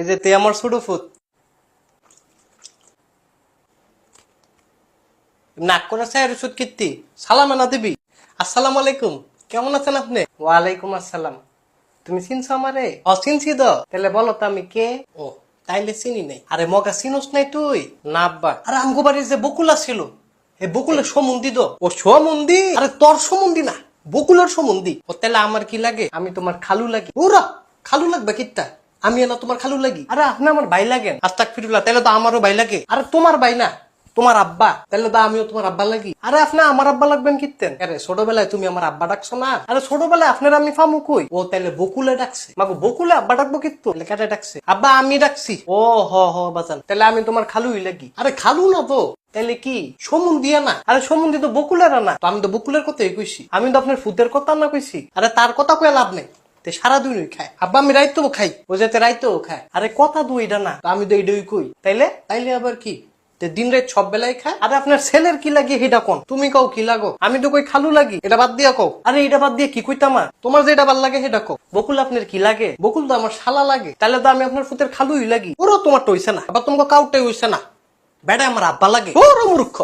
এই যে তুই আমার ছোট ফুত নাক করে স্যার সুদ কীর্তি সালাম না দিবি। আসসালামু আলাইকুম, কেমন আছেন আপনি? ওয়ালাইকুম আসসালাম। তুমি চিনছো আমারে? চিনছি তো। তাহলে বলো তো আমি কে? ও তাইলে চিনি নাই। আরে মগা চিনোস নাই তুই? না আব্বা। আরে আমগো বাড়ির যে বকুলা ছিল, এই বকুলের সম্বন্ধী তো। ও সম্বন্ধী? আরে তোর সম্বন্ধী না, বকুলের সম্বন্ধী। ও তাহলে আমার কি লাগে? আমি তোমার খালু লাগি। ওরা খালু লাগবে কিত্তা? আমি না তোমার খালু লাগি? আরে আপনি আমার ভাই লাগেন। আস্তাগফিরুল্লাহ, তাহলে তো আমারও ভাই লাগে। আরে তোমার ভাই না, তোমার আব্বা। তাহলে তো আমিও তোমার আব্বা লাগি। আরে আপনি আমার আব্বা লাগবেন কিত্তেন? আরে ছোটবেলায় তুমি আমার আব্বা ডাকছো না? আরে ছোটবেলায় আপনার আমি ফামু কই? ও তাহলে বকুলে ডাকছে। মাগো বকুলে আব্বা ডাকবো কিত্তু? কেটে ডাকছে? আব্বা আমি ডাকছি। ও হ বাজান, তাহলে আমি তোমার খালুই লাগি। আরে খালু না তো, তাহলে কি সম্বন্ধীয়া না? আরে সম্বন্ধী তো বকুলের না। তো আমি তো বকুলের কথাই কইছি, আমি তো আপনার ফুতের কথা না কইছি। আরে তার কথা কয়ে লাভ নেই, সারাদিনই খায়। আব্বা আমি রাইতো খাই, ও যেতে রাইতো খায়। আরে কথা তো এটা না, আমি তো এইটাই কই। তাইলে আবার কি দিন রাত সব বেলায় খায়? আরে আপনার ছেলের কি লাগে সেটা কোন? তুমি কও কি লাগো? আমি তো কই খালু লাগি। এটা বাদ দিয়া কও। আরে এটা বাদ দিয়ে কি কইতামা? তোমার যেটা ভাল লাগে সেটা কও। বকুল আপনার কি লাগে? বকুল তো আমার শালা লাগে। তাহলে তো আমি আপনার ফুতের খালুই লাগি। ওরা তোমার তো হইছে না, আবার তোমাকে কাউটাই হইছে না। বেড়া আমার আব্বা লাগে। ওরা মূর্খ।